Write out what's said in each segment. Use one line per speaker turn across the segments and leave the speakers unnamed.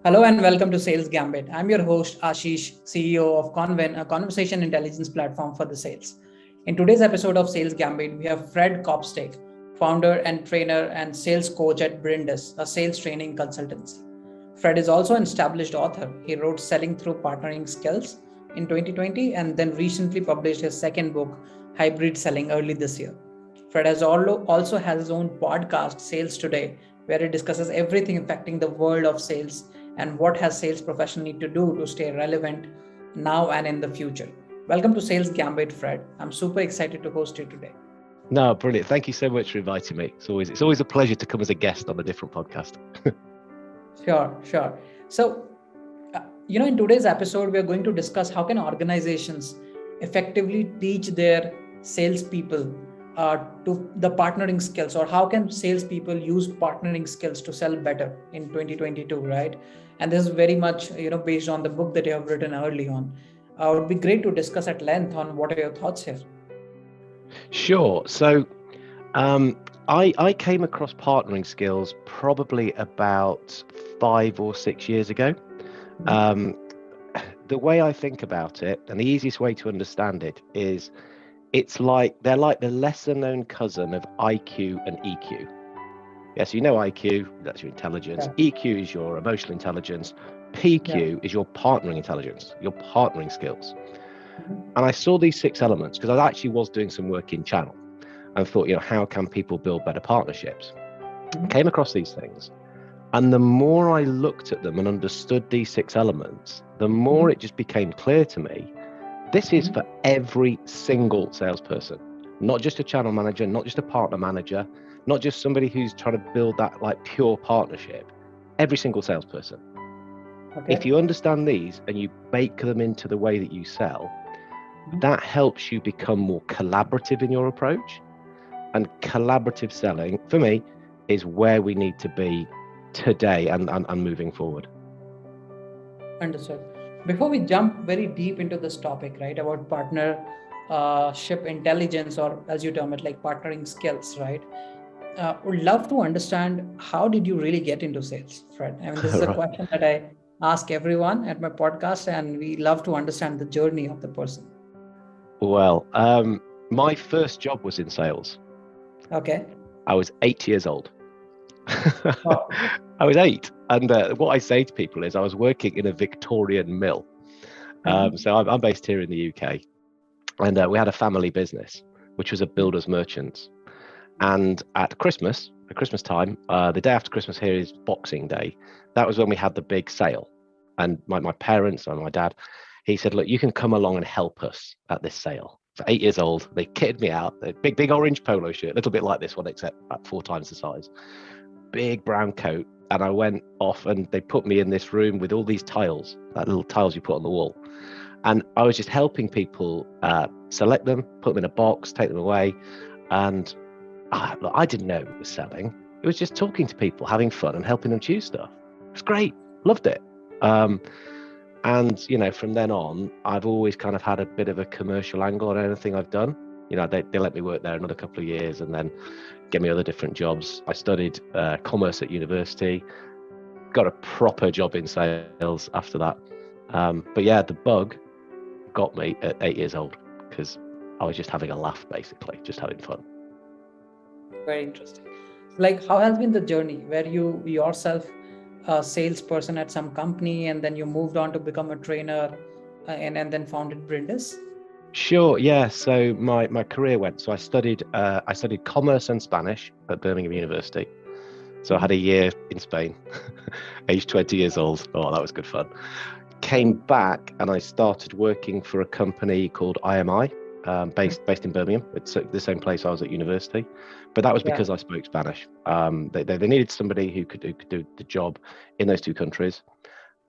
Hello and welcome to Sales Gambit. I'm your host, Ashish, CEO of Convin, a conversation intelligence platform for the sales. In today's episode of Sales Gambit, we have Fred Copestake, founder and trainer and sales coach at Brindis, a sales training consultancy. Fred is also an established author. He wrote Selling Through Partnering Skills in 2020 and then recently published his second book, Hybrid Selling, early this year. Fred also has his own podcast, Sales Today, where he discusses everything affecting the world of sales and what has sales professional need to do to stay relevant now and in the future. Welcome to Sales Gambit, Fred. I'm super excited to host you today.
No, brilliant. Thank you so much for inviting me. It's always a pleasure to come as a guest on a different podcast.
Sure. So, in today's episode, we are going to discuss how can organizations effectively teach their salespeople to the partnering skills, or how can salespeople use partnering skills to sell better in 2022, right? And this is very much, based on the book that you have written early on. It would be great to discuss at length on what are your thoughts here.
Sure. So I came across partnering skills probably about 5 or 6 years ago. The way I think about it, and the easiest way to understand it, is they're like the lesser known cousin of IQ and EQ. Yes, you know IQ, that's your intelligence. Yeah. EQ is your emotional intelligence. PQ is your partnering intelligence, your partnering skills. And I saw these 6 elements because I actually was doing some work in channel and thought, how can people build better partnerships? I came across these things. And the more I looked at them and understood these 6 elements, the more it just became clear to me, this is for every single salesperson, not just a channel manager, not just a partner manager, not just somebody who's trying to build that like pure partnership, every single salesperson. Okay. If you understand these and you bake them into the way that you sell, that helps you become more collaborative in your approach. And collaborative selling, for me, is where we need to be today and moving forward.
Understood. Before we jump very deep into this topic, right, about partnership intelligence, or as you term it, like partnering skills, right? Would love to understand, how did you really get into sales, Fred? I mean, this is a question that I ask everyone at my podcast, and we love to understand the journey of the person.
Well, my first job was in sales.
Okay.
I was 8 years old.
Oh.
I was 8. And what I say to people is I was working in a Victorian mill. So I'm based here in the UK. And we had a family business, which was a builder's merchants. And at Christmas time, the day after Christmas here is Boxing Day. That was when we had the big sale. And my parents and my dad, he said, look, you can come along and help us at this sale. So 8 years old, they kitted me out, a big orange polo shirt, a little bit like this one, except about 4 times the size. Big brown coat. And I went off and they put me in this room with all these tiles, like little tiles you put on the wall. And I was just helping people select them, put them in a box, take them away. And I didn't know it was selling. It was just talking to people, having fun and helping them choose stuff. It was great. Loved it. And, from then on, I've always kind of had a bit of a commercial angle on anything I've done. They let me work there another couple of years and then get me other different jobs. I studied commerce at university, got a proper job in sales after that. But yeah, the bug got me at 8 years old because I was just having a laugh, basically, just having fun.
Very interesting. Like, how has been the journey where you yourself a salesperson at some company and then you moved on to become a trainer and then founded Brindis?
Sure, yeah. So my career went. So I studied commerce and Spanish at Birmingham University. So I had a year in Spain, aged 20 years old. Oh, that was good fun. Came back and I started working for a company called IMI, based in Birmingham. It's the same place I was at university, but that was because I spoke Spanish. They needed somebody who could do the job in those 2 countries.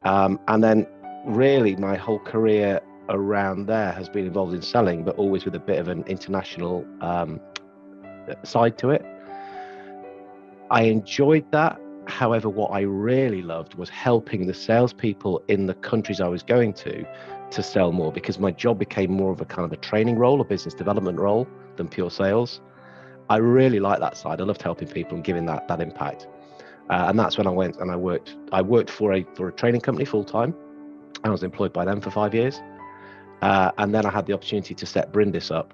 And then really my whole career around there has been involved in selling, but always with a bit of an international side to it. I enjoyed that. However, what I really loved was helping the salespeople in the countries I was going to sell more, because my job became more of a kind of a training role, a business development role, than pure sales. I really like that side. I loved helping people and giving that impact. And that's when I went and I worked for a training company full time. I was employed by them for 5 years. And then I had the opportunity to set Brindis up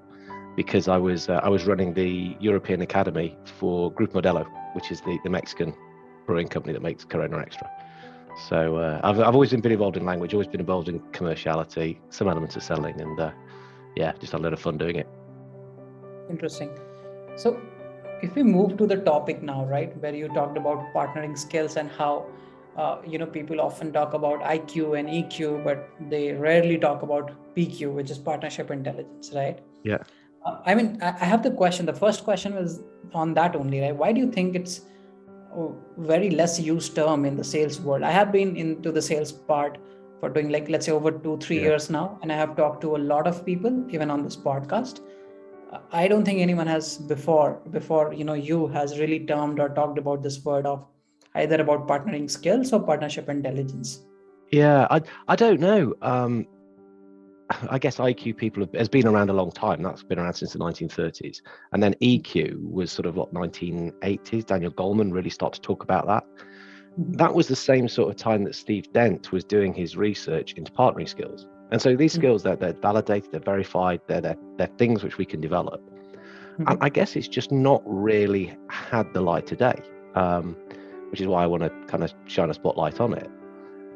because I was running the European Academy for Grupo Modelo, which is the Mexican brewing company that makes Corona Extra. So I've always been involved in language, always been involved in commerciality, some elements of selling, and just had a lot of fun doing it.
Interesting. So if we move to the topic now, right, where you talked about partnering skills and how people often talk about IQ and EQ, but they rarely talk about PQ, which is partnership intelligence, right?
Yeah.
I have the question. The first question was on that only, right? Why do you think it's a very less used term in the sales world? I have been into the sales part for doing let's say over 2-3 years now, and I have talked to a lot of people, even on this podcast. I don't think anyone has before you has really termed or talked about this word of either about partnering skills or partnership intelligence.
Yeah, I don't know. I guess IQ has been around a long time. That's been around since the 1930s. And then EQ was sort of 1980s. Daniel Goleman really started to talk about that. That was the same sort of time that Steve Dent was doing his research into partnering skills. And so these skills, they're validated, they're verified, they're things which we can develop. And I guess it's just not really had the light today, which is why I want to kind of shine a spotlight on it.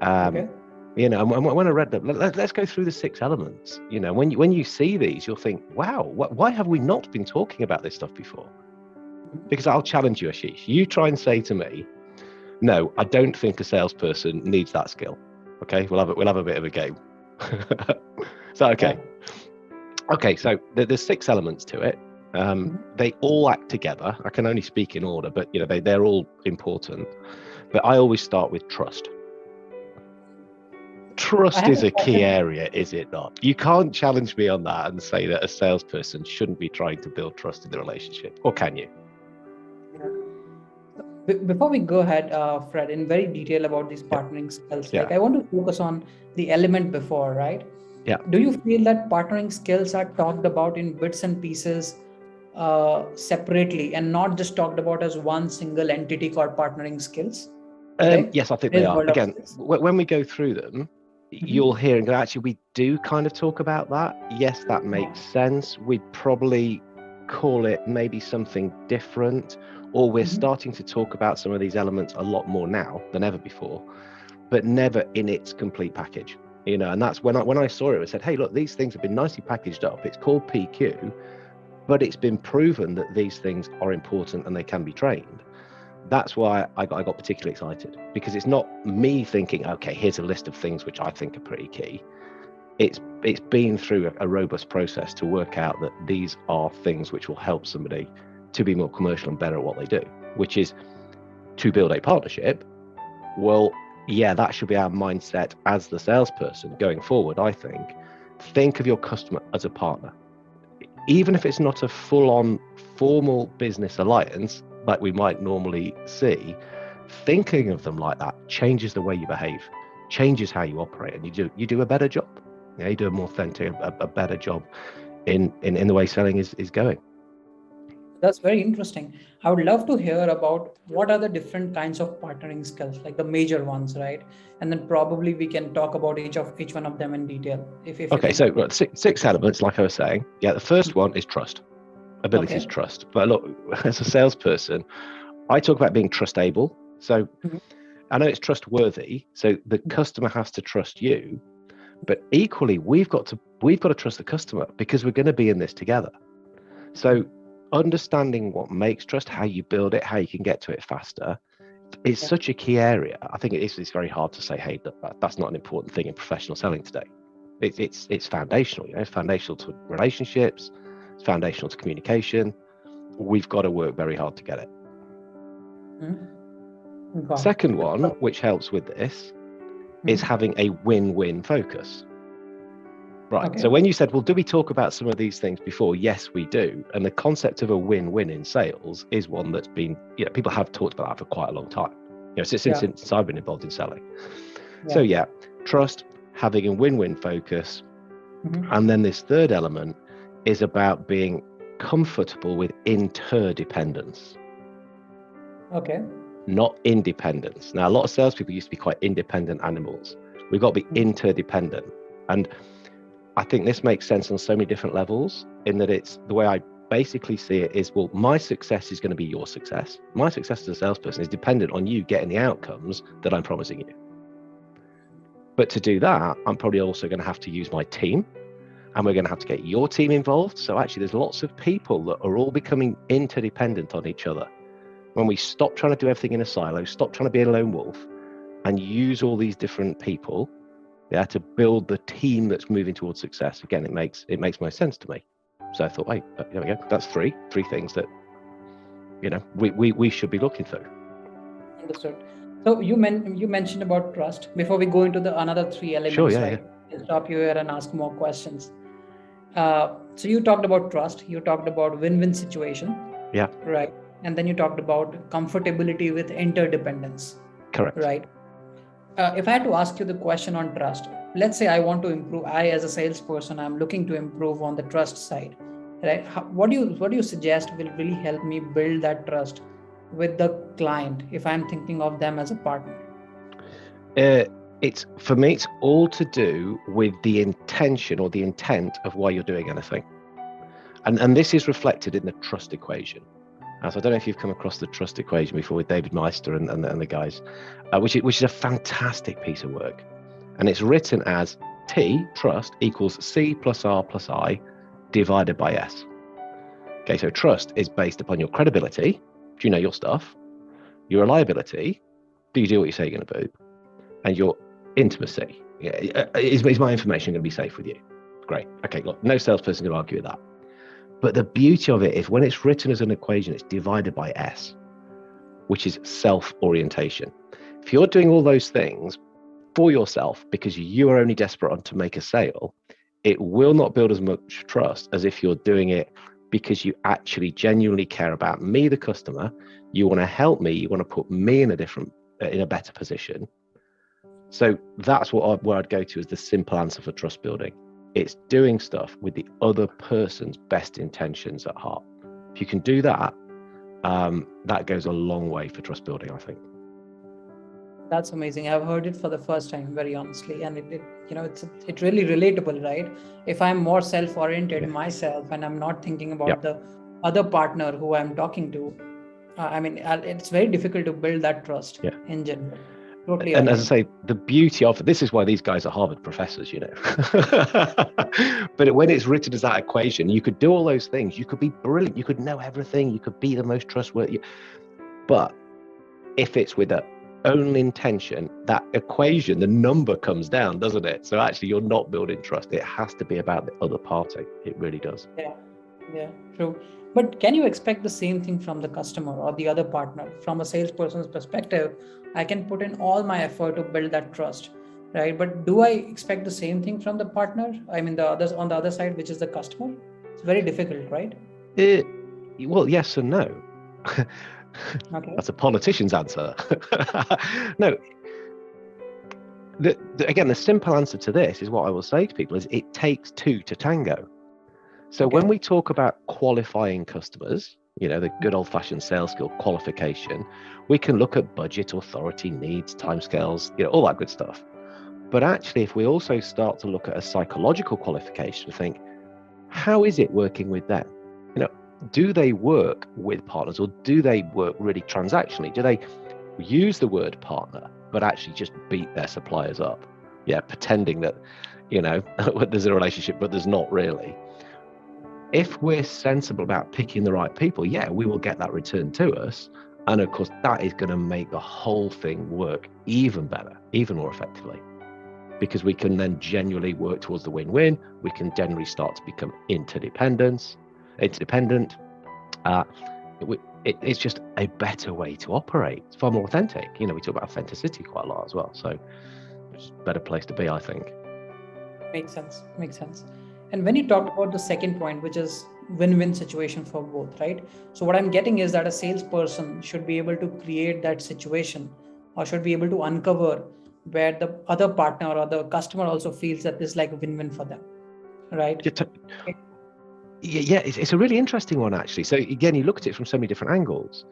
And when I read that, let's go through the 6 elements. When you see these, you'll think, wow, why have we not been talking about this stuff before? Because I'll challenge you, Ashish. You try and say to me, no, I don't think a salesperson needs that skill. Okay, we'll have a bit of a game. Is that okay? Yeah. Okay, so there's 6 elements to it. They all act together. I can only speak in order, but they're all important. But I always start with trust. Trust is a key area, is it not? You can't challenge me on that and say that a salesperson shouldn't be trying to build trust in the relationship, or can you?
Before we go ahead, Fred, in very detail about these partnering skills, I want to focus on the element before, right?
Yeah.
Do you feel that partnering skills are talked about in bits and pieces separately and not just talked about as one single entity called partnering skills?
Yes, I think they are. Again, when we go through them, you'll hear and go, actually, we do kind of talk about that. Yes, that makes sense. We'd probably call it maybe something different, or we're starting to talk about some of these elements a lot more now than ever before, but never in its complete package. And that's when I saw it, I said, hey, look, these things have been nicely packaged up. It's called PQ, but it's been proven that these things are important and they can be trained. That's why I got particularly excited, because it's not me thinking, okay, here's a list of things which I think are pretty key. It's been through a robust process to work out that these are things which will help somebody to be more commercial and better at what they do, which is to build a partnership. Well, yeah, that should be our mindset as the salesperson going forward. I think of your customer as a partner, even if it's not a full-on formal business alliance like we might normally see. Thinking of them like that changes the way you behave, changes how you operate, and you do a better job. You do a more authentic, a better job in the way selling is going.
That's very interesting. I would love to hear about what are the different kinds of partnering skills, like the major ones, right? And then probably we can talk about each one of them in detail.
Okay, so 6 elements, like I was saying. Yeah, the first one is trust. Ability is trust. But look, as a salesperson, I talk about being trustable. So I know it's trustworthy. So the customer has to trust you, but equally we've got to trust the customer, because we're going to be in this together. So understanding what makes trust, how you build it, how you can get to it faster, is such a key area. I think it's very hard to say, hey, that's not an important thing in professional selling today. It's foundational. It's foundational to relationships. It's foundational to communication. We've got to work very hard to get it. Second one, which helps with this, is having a win-win focus. Right. So when you said, well, do we talk about some of these things before? Yes, we do. And the concept of a win-win in sales is one that's been, people have talked about that for quite a long time, since I've been involved in selling. So trust, having a win-win focus. And then this third element is about being comfortable with interdependence.
Okay.
not independence. Now, a lot of salespeople used to be quite independent animals. We've got to be interdependent. And I think this makes sense on so many different levels, in that it's the way I basically see it is, well, my success is going to be your success. My success as a salesperson is dependent on you getting the outcomes that I'm promising you. But to do that, I'm probably also going to have to use my team, and we're going to have to get your team involved. So actually, there's lots of people that are all becoming interdependent on each other. When we stop trying to do everything in a silo, stop trying to be a lone wolf, and use all these different people, to build the team that's moving towards success. Again, it makes most sense to me. So I thought, wait, there we go. That's three things that we should be looking through.
Understood. So you mentioned about trust. Before we go into the another three elements,
sure, yeah,
right? Yeah. I'll stop you here and ask more questions. So you talked about trust. You talked about win-win situation.
Yeah.
Right. And then you talked about comfortability with interdependence.
Correct.
Right. If I had to ask you the question on trust, let's say I want to improve. I, as a salesperson, I'm looking to improve on the trust side. Right? What do you suggest will really help me build that trust with the client if I'm thinking of them as a partner?
It's all to do with the intention or the intent of why you're doing anything, and this is reflected in the trust equation. So I don't know if you've come across the trust equation before with David Meister and the guys, which is a fantastic piece of work, and it's written as T, trust, equals C plus R plus I divided by S. Okay, so trust is based upon your credibility. Do you know your stuff? Your reliability. Do you do what you say you're going to do? And your intimacy. Is my information going to be safe with you? Great. Okay, look, no salesperson can argue with that. But the beauty of it is when it's written as an equation, it's divided by S, which is self-orientation. If you're doing all those things for yourself because you are only desperate to make a sale, it will not build as much trust as if you're doing it because you actually genuinely care about me, the customer. You want to help me. You want to put me in a better position. So that's where I'd go to as the simple answer for trust building. It's doing stuff with the other person's best intentions at heart. If you can do that, that goes a long way for trust building, I think.
That's amazing. I've heard it for the first time, very honestly, and it's really relatable, right? If I'm more self-oriented myself and I'm not thinking about the other partner who I'm talking to, it's very difficult to build that trust in general. Totally.
And as I say, the beauty of it, this is why these guys are Harvard professors, But when it's written as that equation, you could do all those things. You could be brilliant. You could know everything. You could be the most trustworthy. But if it's with the only intention, that equation, the number comes down, doesn't it? So actually, you're not building trust. It has to be about the other party. It really does.
Yeah, true. But can you expect the same thing from the customer or the other partner? From a salesperson's perspective, I can put in all my effort to build that trust, right? But do I expect the same thing from the partner? The others on the other side, which is the customer? It's very difficult, right?
Well, yes and no. Okay. That's a politician's answer. No. Again, the simple answer to this is what I will say to people is it takes two to tango. So when we talk about qualifying customers, the good old-fashioned sales skill qualification, we can look at budget, authority, needs, timescales, all that good stuff. But actually, if we also start to look at a psychological qualification, think, how is it working with them? Do they work with partners, or do they work really transactionally? Do they use the word partner, but actually just beat their suppliers up? Pretending that, there's a relationship, but there's not really. If we're sensible about picking the right people, we will get that return to us. And of course, that is going to make the whole thing work even better, even more effectively, because we can then genuinely work towards the win-win. We can generally start to become interdependent. It's just a better way to operate. It's far more authentic. We talk about authenticity quite a lot as well. So it's a better place to be, I think.
Makes sense. And when you talked about the second point, which is win-win situation for both, right? So what I'm getting is that a salesperson should be able to create that situation, or should be able to uncover where the other partner or the customer also feels that this is like a win-win for them, right?
It's a really interesting one, actually. So again, you look at it from so many different angles.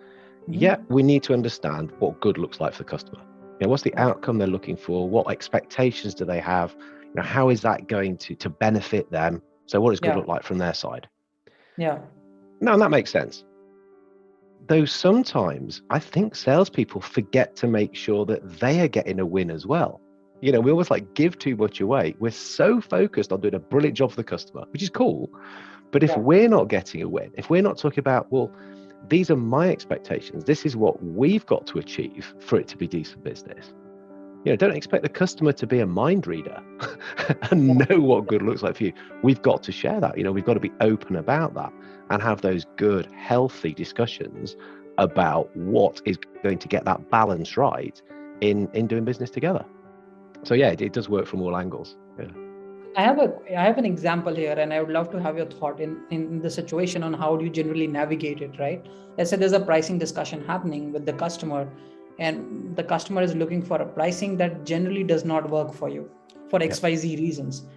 Yeah, we need to understand what good looks like for the customer. What's the outcome they're looking for? What expectations do they have? How is that going to benefit them? So what does good look like from their side?
Yeah.
No, and that makes sense. Though sometimes I think salespeople forget to make sure that they are getting a win as well. We always give too much away. We're so focused on doing a brilliant job for the customer, which is cool. But if we're not getting a win, if we're not talking about, well, these are my expectations, this is what we've got to achieve for it to be decent business. Don't expect the customer to be a mind reader and know what good looks like for you. We've got to share that. We've got to be open about that and have those good, healthy discussions about what is going to get that balance right in doing business together. So yeah, it does work from all angles. Yeah.
I have an example here, and I would love to have your thought in the situation on how do you generally navigate it, right? Let's say there's a pricing discussion happening with the customer, and the customer is looking for a pricing that generally does not work for you for XYZ reasons.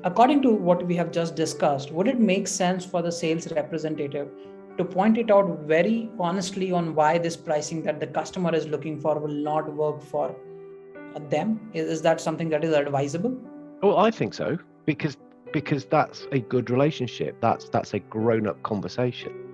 According to what we have just discussed, would it make sense for the sales representative to point it out very honestly on why this pricing that the customer is looking for will not work for them? Is that something that is advisable?
Well, I think so, because that's a good relationship. That's a grown-up conversation.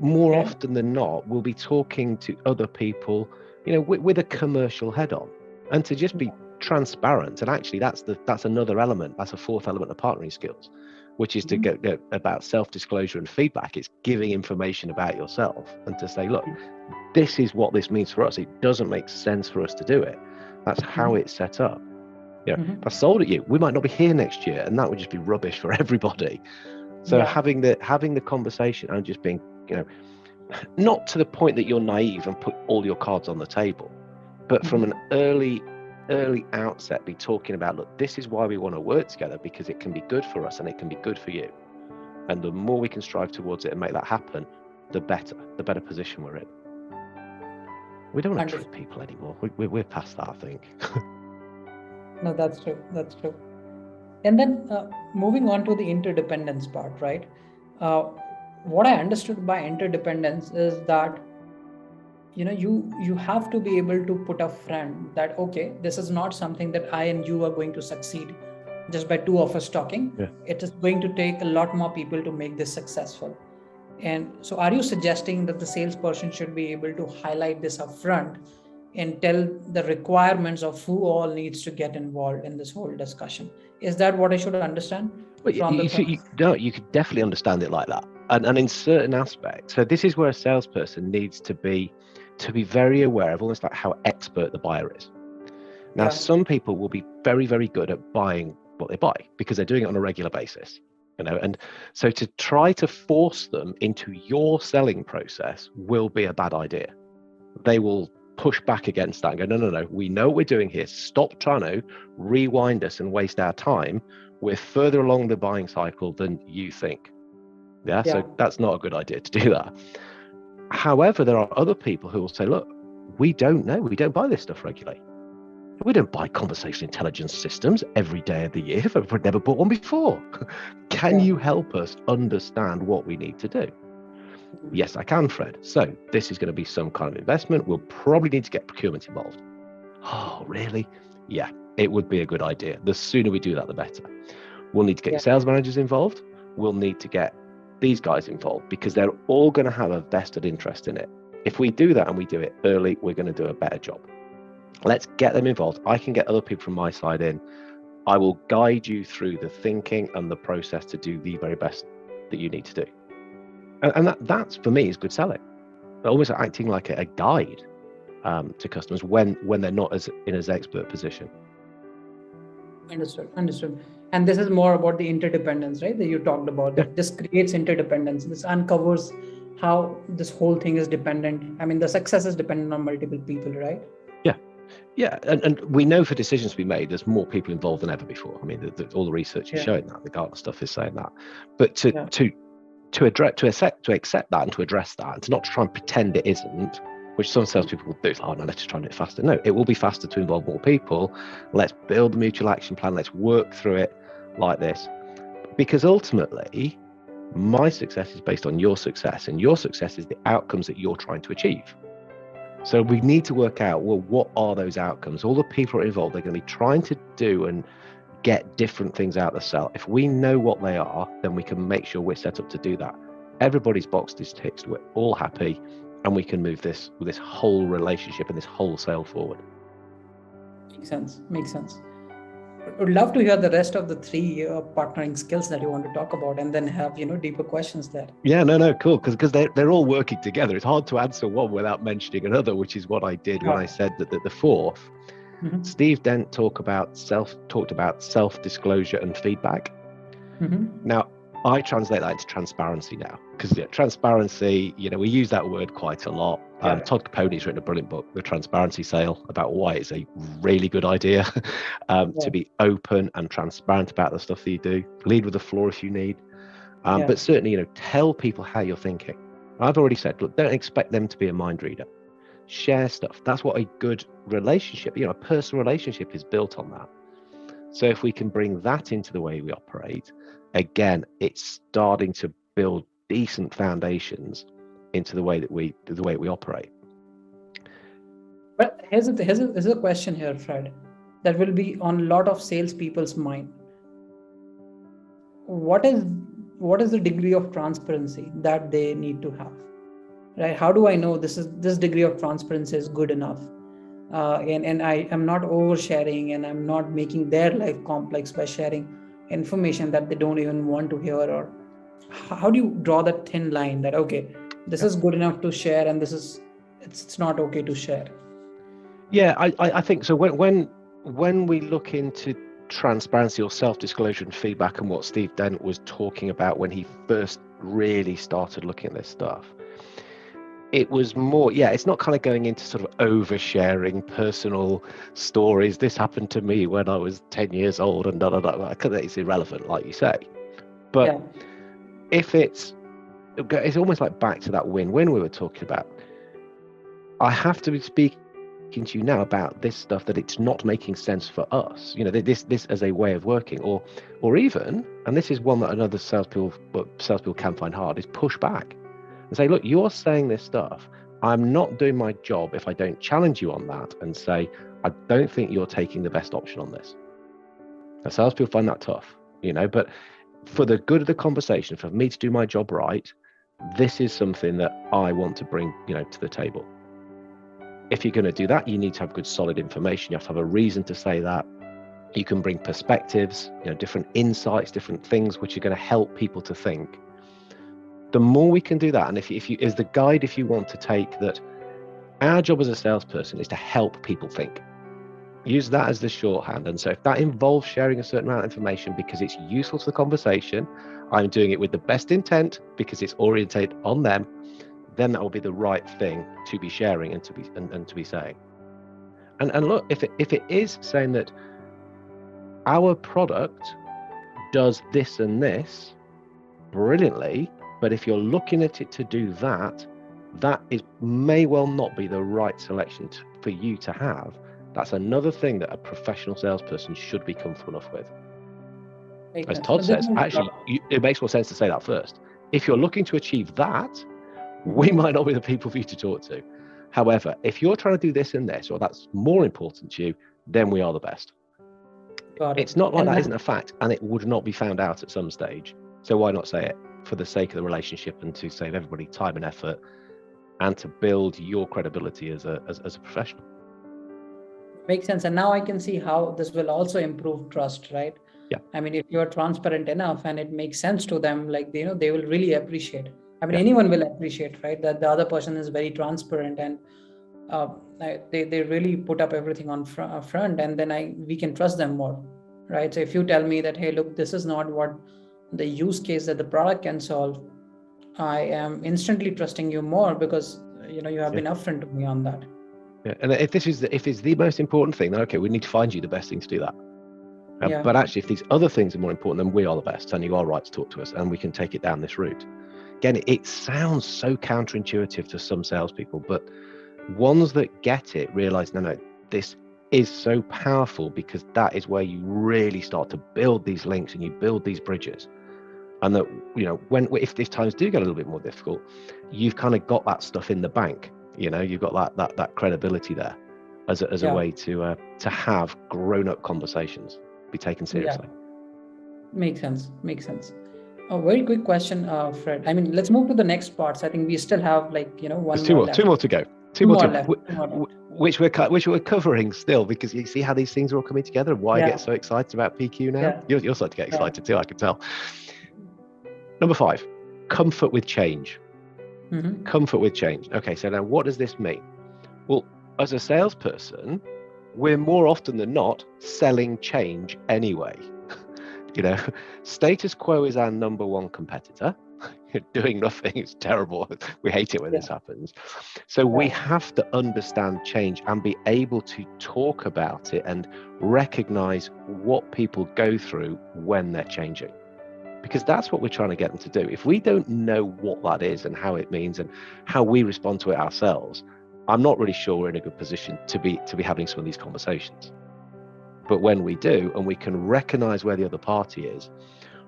More often than not, we'll be talking to other people, with a commercial head on, and to just be transparent. And actually, that's another element. That's a fourth element of partnering skills, which is to get about self-disclosure and feedback. It's giving information about yourself and to say, look, this is what this means for us. It doesn't make sense for us to do it. That's how it's set up. If I sold at you, we might not be here next year, and that would just be rubbish for everybody. So having the conversation and just being, not to the point that you're naive and put all your cards on the table, but from an early outset, be talking about, look, this is why we want to work together, because it can be good for us and it can be good for you. And the more we can strive towards it and make that happen, the better position we're in. We don't want to trick people anymore. We're past that, I think.
No, that's true. That's true. And then moving on to the interdependence part, right? What I understood by interdependence is that, you have to be able to put a front that, okay, this is not something that I and you are going to succeed just by two of us talking. Yeah. It is going to take a lot more people to make this successful. And so are you suggesting that the salesperson should be able to highlight this upfront and tell the requirements of who all needs to get involved in this whole discussion? Is that what I should understand?
Well, you could definitely understand it like that. And in certain aspects, so this is where a salesperson needs to be very aware of almost like how expert the buyer is. Now, some people will be very, very good at buying what they buy because they're doing it on a regular basis. And so to try to force them into your selling process will be a bad idea. They will push back against that and go, no, we know what we're doing here. Stop trying to rewind us and waste our time. We're further along the buying cycle than you think. Yeah. So that's not a good idea to do that. However, there are other people who will say, look, we don't know. We don't buy this stuff regularly. We don't buy conversational intelligence systems every day of the year. I've never bought one before. Can you help us understand what we need to do? Yes, I can, Fred. So this is going to be some kind of investment. We'll probably need to get procurement involved. Oh, really? Yeah, it would be a good idea. The sooner we do that, the better. We'll need to get your sales managers involved. We'll need to get these guys involved because they're all going to have a vested interest in it. If we do that and we do it early, we're going to do a better job. Let's get them involved. I can get other people from my side in. I will guide you through the thinking and the process to do the very best that you need to do. And that's for me is good selling. Almost acting like a guide to customers when they're not in as expert position.
Understood. And this is more about the interdependence, right? That you talked about. That this creates interdependence. This uncovers how this whole thing is dependent. I mean, the success is dependent on multiple people, right?
Yeah, and we know for decisions to be made, there's more people involved than ever before. I mean, all the research is showing that. The Gartner stuff is saying that. But to accept that and to address that, and to not try and pretend it isn't, which some salespeople will do. It's like, oh no, let's just try and do it faster. No, it will be faster to involve more people. Let's build the mutual action plan. Let's work through it like this, because ultimately, My success is based on your success, and your success is the outcomes that you're trying to achieve. So we need to work out, well, what are those outcomes? All the people are involved, they're going to be trying to do and get different things out of the cell. If we know what they are, then we can make sure we're set up to do that. Everybody's box is ticked, we're all happy, and we can move this whole relationship and this whole sale forward.
Makes sense. I would love to hear the rest of the three partnering skills that you want to talk about, and then have deeper questions there.
Yeah, no, cool, because they're all working together. It's hard to answer one without mentioning another, which is what I did when I said that the fourth. Mm-hmm. Steve Dent talked about self-disclosure and feedback. Mm-hmm. Now, I translate that into transparency now, because transparency, we use that word quite a lot. Todd Caponi's written a brilliant book, The Transparency Sale, about why it's a really good idea to be open and transparent about the stuff that you do. Lead with the floor if you need. But certainly, tell people how you're thinking. I've already said, look, don't expect them to be a mind reader. Share stuff. That's what a good relationship, a personal relationship is built on that. So if we can bring that into the way we operate, again, it's starting to build decent foundations into the way that we operate.
But here's a question here, Fred, that will be on a lot of salespeople's mind. What is the degree of transparency that they need to have? Right? How do I know this degree of transparency is good enough? And I am not oversharing, and I'm not making their life complex by sharing information that they don't even want to hear? Or how do you draw that thin line that, okay, this is good enough to share, and it's not okay to share?
Yeah, I think so. When we look into transparency or self-disclosure and feedback, and what Steve Dent was talking about when he first really started looking at this stuff, it was more, it's not kind of going into sort of oversharing personal stories. This happened to me when I was 10 years old and it's irrelevant, like you say. But if it's almost like back to that win-win we were talking about. I have to be speaking to you now about this stuff that it's not making sense for us. This as a way of working, or even, and this is one that another salespeople can find hard, is push back and say, look, you're saying this stuff. I'm not doing my job if I don't challenge you on that and say, I don't think you're taking the best option on this. Now, salespeople find that tough, but for the good of the conversation, for me to do my job right, this is something that I want to bring, to the table. If you're going to do that, you need to have good, solid information. You have to have a reason to say that. You can bring perspectives, different insights, different things which are going to help people to think. The more we can do that, and if you as the guide, if you want to take that, our job as a salesperson is to help people think. Use that as the shorthand. And so if that involves sharing a certain amount of information because it's useful to the conversation, I'm doing it with the best intent because it's orientated on them, then that will be the right thing to be sharing and to be saying. And look, if it is saying that our product does this and this brilliantly, but if you're looking at it to do that may well not be the right selection for you to have. That's another thing that a professional salesperson should be comfortable enough with. As Todd says, actually, it makes more sense to say that first. If you're looking to achieve that, we might not be the people for you to talk to. However, if you're trying to do this and this, or that's more important to you, then we are the best. It's not like that isn't a fact, and it would not be found out at some stage. So why not say it for the sake of the relationship and to save everybody time and effort and to build your credibility as a professional?
Makes sense. And now I can see how this will also improve trust, right?
Yeah.
I mean, if you're transparent enough and it makes sense to them, they will really appreciate. I mean, anyone will appreciate, right? That the other person is very transparent and they really put up everything on front, and then we can trust them more, right? So if you tell me that, hey, look, this is not what the use case that the product can solve, I am instantly trusting you more because you have been upfront to me on that.
Yeah. And if it's the most important thing, then okay, we need to find you the best thing to do that. But actually, if these other things are more important, then we are the best, and you are right to talk to us, and we can take it down this route. Again, it sounds so counterintuitive to some salespeople, but ones that get it realize, no, this is so powerful, because that is where you really start to build these links and you build these bridges. And that, if times do get a little bit more difficult, you've kind of got that stuff in the bank. You've got that credibility there as a way to have grown-up conversations, be taken seriously.
Makes sense. A very quick question, Fred. I mean, let's move to the next parts. I think we still have one
There's
more left.
Two more to go.
Two more left.
Which we're covering still, because you see how these things are all coming together and why I get so excited about PQ now. You're starting to get excited too, I can tell. Number 5, comfort with change.
Mm-hmm.
Comfort with change. Okay, so now what does this mean? Well, as a salesperson, we're more often than not selling change anyway. Status quo is our number one competitor. Doing nothing is terrible. We hate it when this happens. So we have to understand change and be able to talk about it and recognize what people go through when they're changing. Because that's what we're trying to get them to do. If we don't know what that is and how it means and how we respond to it ourselves, I'm not really sure we're in a good position to be having some of these conversations. But when we do, and we can recognize where the other party is,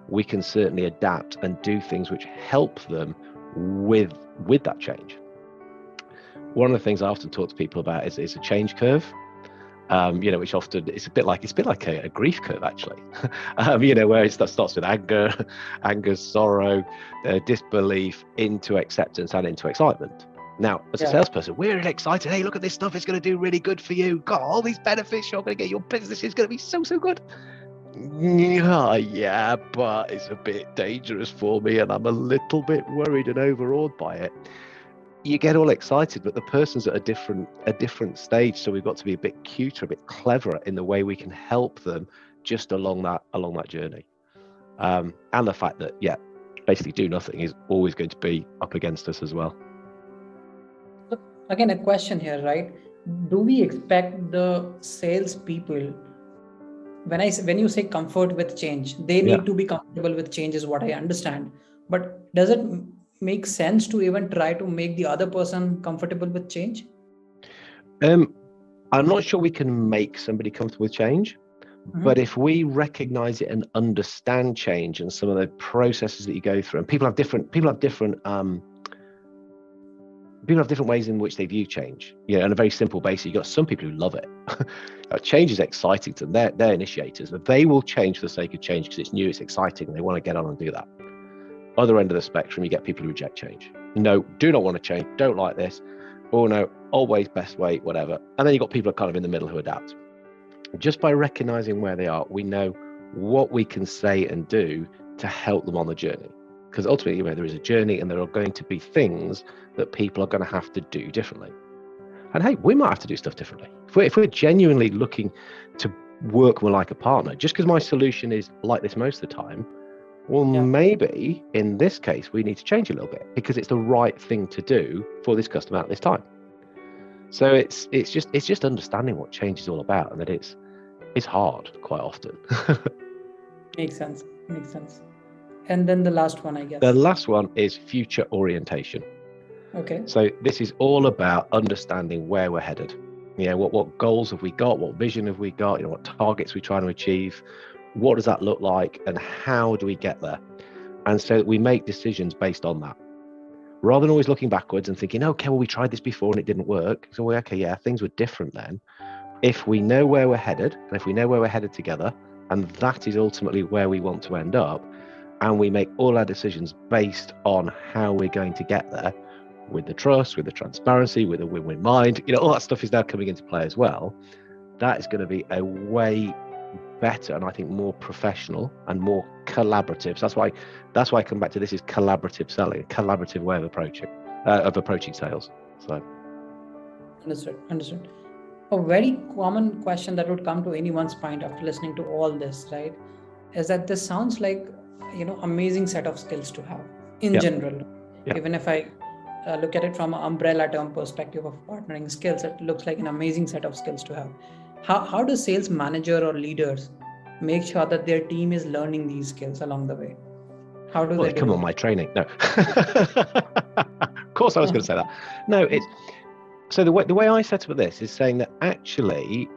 we can certainly adapt and do things which help them with that change. One of the things I often talk to people about is a change curve. Which often it's a bit like a grief curve, actually. Where it starts with anger, sorrow, disbelief, into acceptance and into excitement. Now, as a salesperson, we're really excited. Hey, look at this stuff. It's going to do really good for you. Got all these benefits. You're going to get, your business is going to be so good. Yeah, but it's a bit dangerous for me and I'm a little bit worried and overawed by it. You get all excited, but the person's at a different stage. So we've got to be a bit cuter, a bit cleverer in the way we can help them just along that journey. And the fact that, basically do nothing is always going to be up against us as well.
Again, a question here, right? Do we expect the salespeople, when you say comfort with change, they need to be comfortable with change is what I understand. But does it make sense to even try to make the other person comfortable with change?
I'm not sure we can make somebody comfortable with change, but if we recognize it and understand change and some of the processes that you go through, and people have different ways in which they view change. On a very simple basis, you've got some people who love it. Change is exciting to them. They're initiators. They will change for the sake of change because it's new, it's exciting, and they want to get on and do that. Other end of the spectrum, you get people who reject change. No, do not want to change, don't like this. Oh no, always best way, whatever. And then you've got people kind of in the middle who adapt. Just by recognizing where they are, we know what we can say and do to help them on the journey. Because ultimately, there is a journey and there are going to be things that people are going to have to do differently. And hey, we might have to do stuff differently. If we're genuinely looking to work more like a partner, just because my solution is like this most of the time, maybe in this case, we need to change a little bit because it's the right thing to do for this customer at this time. So it's just understanding what change is all about and that it's hard quite often.
Makes sense. And then the last one, I guess.
The last one is future orientation.
Okay.
So this is all about understanding where we're headed. What goals have we got? What vision have we got? What targets we're trying to achieve? What does that look like? And how do we get there? And so we make decisions based on that. Rather than always looking backwards and thinking, okay, well, we tried this before and it didn't work. So, things were different then. If we know where we're headed, and if we know where we're headed together, and that is ultimately where we want to end up, and we make all our decisions based on how we're going to get there, with the trust, with the transparency, with a win-win mind, all that stuff is now coming into play as well. That is going to be a way better and I think more professional and more collaborative. So that's why I come back to this is collaborative selling, a collaborative way of approaching sales. So
understood. A very common question that would come to anyone's mind after listening to all this, right, is that this sounds like amazing set of skills to have in general. Even if I look at it from an umbrella term perspective of partnering skills, it looks like an amazing set of skills to have. How does sales manager or leaders make sure that their team is learning these skills along the way? How do they
come on my training? No. Of course I was going to say that. No, it's so the way I set up this is saying that actually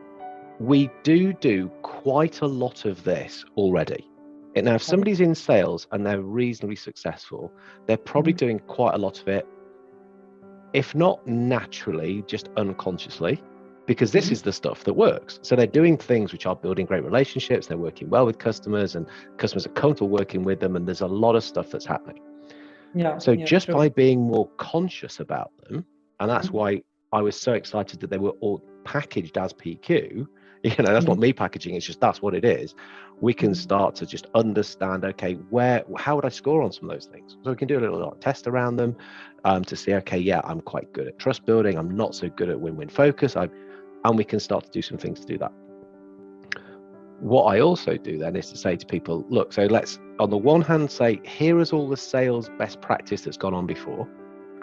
we do quite a lot of this already Now, if somebody's in sales and they're reasonably successful, they're probably doing quite a lot of it, if not naturally, just unconsciously, because this is the stuff that works. So they're doing things which are building great relationships, they're working well with customers, and customers are comfortable working with them, and there's a lot of stuff that's happening. So just by being more conscious about them, and that's why I was so excited that they were all packaged as PQ. That's not me packaging, it's just that's what it is. We can start to just understand, okay, how would I score on some of those things? So we can do a little test around them to see, okay, yeah, I'm quite good at trust building, I'm not so good at win-win focus, and we can start to do some things to do that. What I also do then is to say to people, look, so let's on the one hand say, here is all the sales best practice that's gone on before,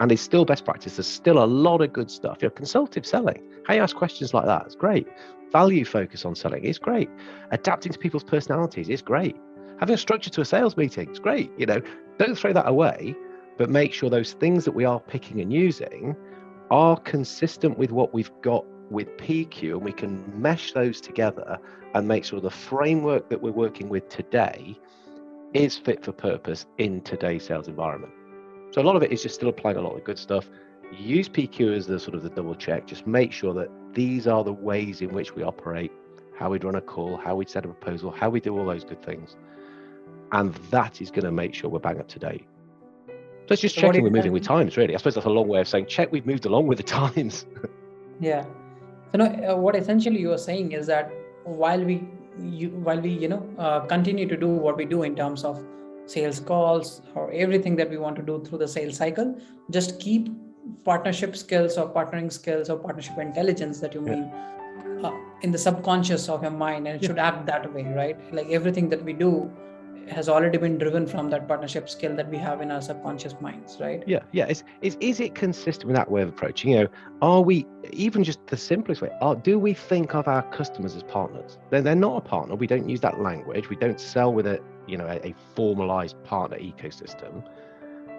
and it's still best practice. There's still a lot of good stuff. Consultative selling, how you ask questions like that, it's great. Value focus on selling, it's great. Adapting to people's personalities, it's great. Having a structure to a sales meeting, it's great. Don't throw that away, but make sure those things that we are picking and using are consistent with what we've got with PQ, and we can mesh those together and make sure the framework that we're working with today is fit for purpose in today's sales environment. So a lot of it is just still applying a lot of good stuff. Use PQ as the sort of the double check. Just make sure that these are the ways in which we operate, how we'd run a call, how we'd set a proposal, how we do all those good things. And that is going to make sure we're bang up to date. So it's just checking we're moving with times, really. I suppose that's a long way of saying check we've moved along with the times.
Yeah. So what essentially you are saying is that while we continue to do what we do in terms of sales calls or everything that we want to do through the sales cycle, just keep partnership skills or partnering skills or partnership intelligence that you mean in the subconscious of your mind, and it should act that way, right? Like everything that we do has already been driven from that partnership skill that we have in our subconscious minds, right?
Yeah. Is it consistent with that way of approaching? Are we, even just the simplest way, do we think of our customers as partners? They're not a partner. We don't use that language. We don't sell with a formalized partner ecosystem.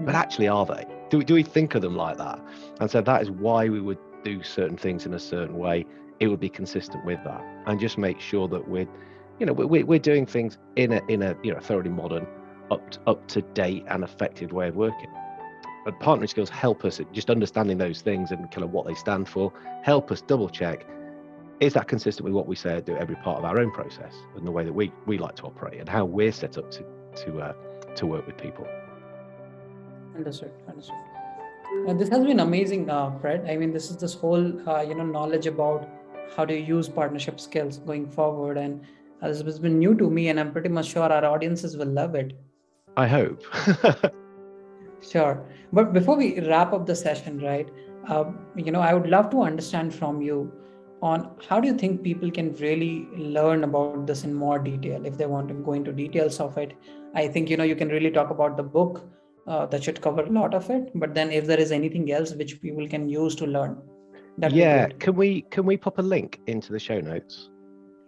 But actually, are they? Do we think of them like that? And so that is why we would do certain things in a certain way. It would be consistent with that, and just make sure that we're doing things in a thoroughly modern, up to date and effective way of working. But partnering skills help us at just understanding those things and kind of what they stand for. Help us double check, is that consistent with what we say do every part of our own process and the way that we like to operate and how we're set up to work with people.
Understood. This has been amazing, Fred. I mean, this whole knowledge about how to use partnership skills going forward, and this has been new to me, and I'm pretty much sure our audiences will love it.
I hope.
Sure. But before we wrap up the session, right, I would love to understand from you on how do you think people can really learn about this in more detail if they want to go into details of it. I think, you can really talk about the book that should cover a lot of it. But then if there is anything else which people can use to learn, that'd be great.
Can we pop a link into the show notes?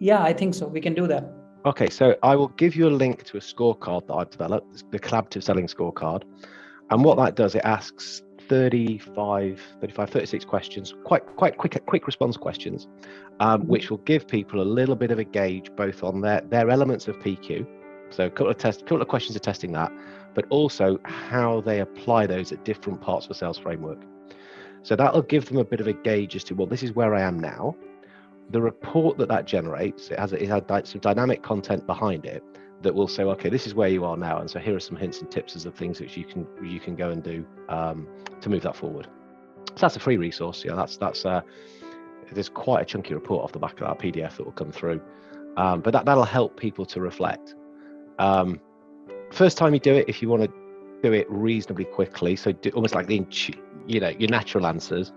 Yeah, I think so. We can do that.
Okay, so I will give you a link to a scorecard that I've developed, the Collaborative Selling Scorecard. And what that does, it asks 36 questions, quite quick response questions, which will give people a little bit of a gauge both on their elements of PQ. So a couple of questions of testing that, but also how they apply those at different parts of the sales framework. So that'll give them a bit of a gauge as to, well, this is where I am now. The report that generates, it has some dynamic content behind it that will say, okay, this is where you are now, and so here are some hints and tips of things which you can go and do to move that forward. So that's a free resource. There's quite a chunky report off the back of that PDF that will come through, but that'll help people to reflect. First time you do it, if you want to do it reasonably quickly, so do almost like your natural answers.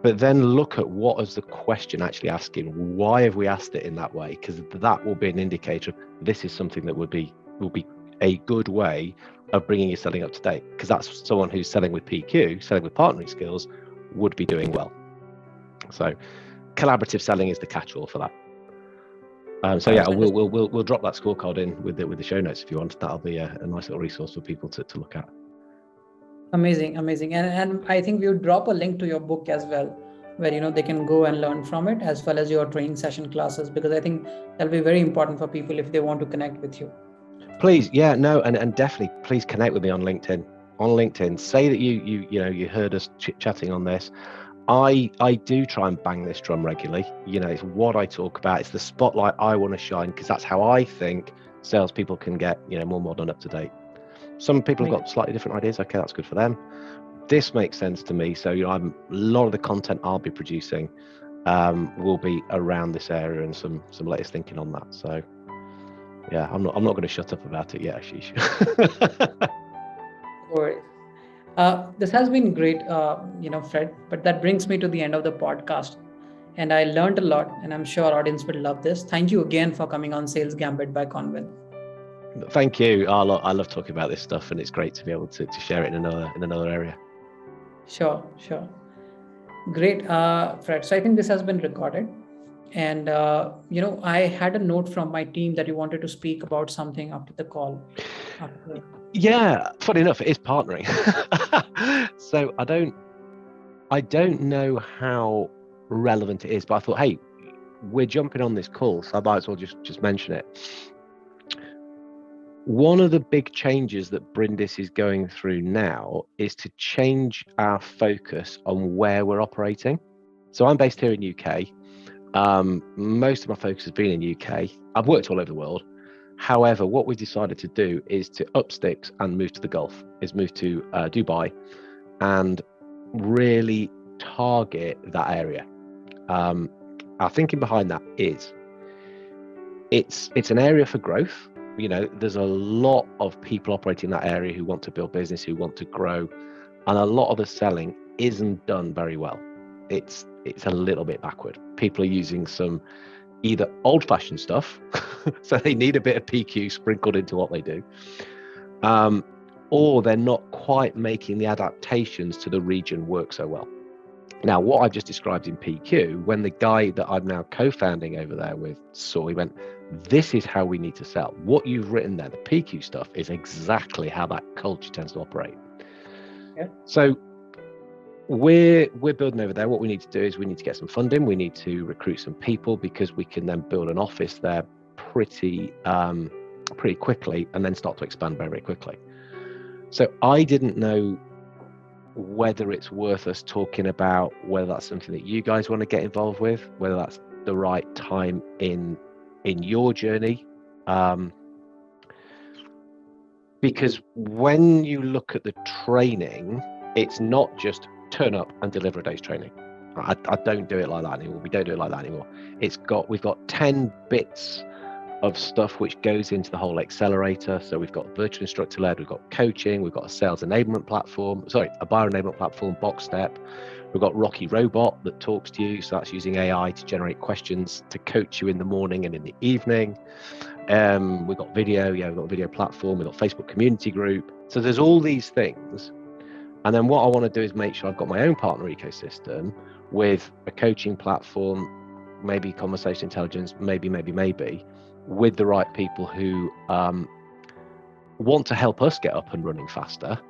But then look at what is the question actually asking. Why have we asked it in that way? Because that will be an indicator of this is something that will be a good way of bringing your selling up to date. Because that's someone who's selling with PQ, selling with partnering skills, would be doing well. So collaborative selling is the catch-all for that. We'll drop that scorecard in with the show notes if you want. That'll be a nice little resource for people to look at.
Amazing. And I think we'll drop a link to your book as well, where, they can go and learn from it, as well as your training session classes, because I think that'll be very important for people if they want to connect with you.
Please, yeah, no, and definitely, please connect with me on LinkedIn. On LinkedIn, say that you heard us chatting on this. I do try and bang this drum regularly. It's what I talk about. It's the spotlight I want to shine, because that's how I think salespeople can get more modern, up to date. Some people have got slightly different ideas. Okay, that's good for them. This makes sense to me. So a lot of the content I'll be producing will be around this area and some latest thinking on that. So yeah, I'm not going to shut up about it yet, Ashish.
No worries. This has been great, Fred, but that brings me to the end of the podcast. And I learned a lot, and I'm sure our audience will love this. Thank you again for coming on Sales Gambit by Convin.
Thank you. I love talking about this stuff, and it's great to be able to share it in another area.
Sure. Great, Fred. So I think this has been recorded. And, I had a note from my team that you wanted to speak about something after the call.
Yeah, funny enough, it is partnering. So I don't know how relevant it is, but I thought, hey, we're jumping on this call, so I might as well just mention it. One of the big changes that Brindis is going through now is to change our focus on where we're operating. So I'm based here in UK. Most of my focus has been in UK. I've worked all over the world. However, what we decided to do is to up sticks and move to the Gulf, move to Dubai, and really target that area. Our thinking behind that is it's an area for growth. There's a lot of people operating in that area who want to build business, who want to grow, and a lot of the selling isn't done very well. It's a little bit backward. People are using some either old-fashioned stuff, so they need a bit of PQ sprinkled into what they do, or they're not quite making the adaptations to the region work so well. Now, what I've just described in PQ, when the guy that I'm now co-founding over there with saw, he went, this is how we need to sell. What you've written there, the PQ stuff, is exactly how that culture tends to operate.
Yeah.
So we're building over there. What we need to do is we need to get some funding. We need to recruit some people, because we can then build an office there pretty quickly, and then start to expand very, very quickly. So I didn't know whether it's worth us talking about whether that's something that you guys want to get involved with, whether that's the right time in your journey, because when you look at the training, it's not just turn up and deliver a day's training. I don't do it like that anymore. We don't do it like that anymore. We've got 10 bits of stuff which goes into the whole accelerator. So we've got virtual instructor led, we've got coaching, we've got a sales enablement platform, a buyer enablement platform, Box Step. We've got Rocky Robot that talks to you. So that's using AI to generate questions to coach you in the morning and in the evening. We've got video, we've got a video platform, we've got Facebook community group. So there's all these things. And then what I want to do is make sure I've got my own partner ecosystem with a coaching platform, maybe conversation intelligence, maybe, with the right people who want to help us get up and running faster,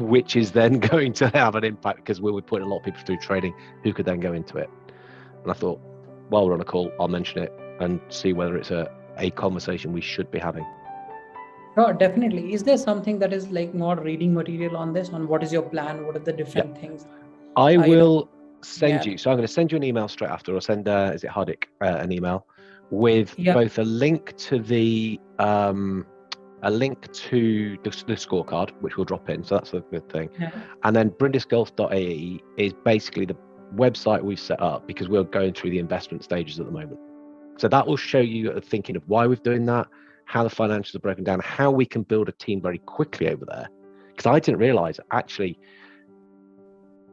which is then going to have an impact, because we're putting a lot of people through training who could then go into it. And I thought, while we're on a call, I'll mention it and see whether it's a conversation we should be having.
Sure, definitely. Is there something that is like more reading material on this, on what is your plan? What are the different things?
I will send you. So I'm going to send you an email straight after, or send, is it Hardik, an email with both a link to the scorecard, which we'll drop in. So that's a good thing. Yeah. And then brindisgulf.ae is basically the website we've set up, because we're going through the investment stages at the moment. So that will show you the thinking of why we're doing that, how the financials are broken down, how we can build a team very quickly over there. Because I didn't realize, actually,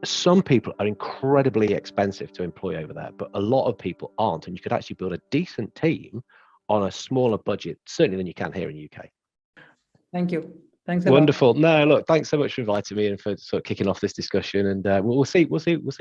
some people are incredibly expensive to employ over there, but a lot of people aren't. And you could actually build a decent team on a smaller budget, certainly than you can here in the UK.
Thank you. Thanks a
Wonderful.
lot.
No, look, thanks so much for inviting me and for sort of kicking off this discussion. And we'll see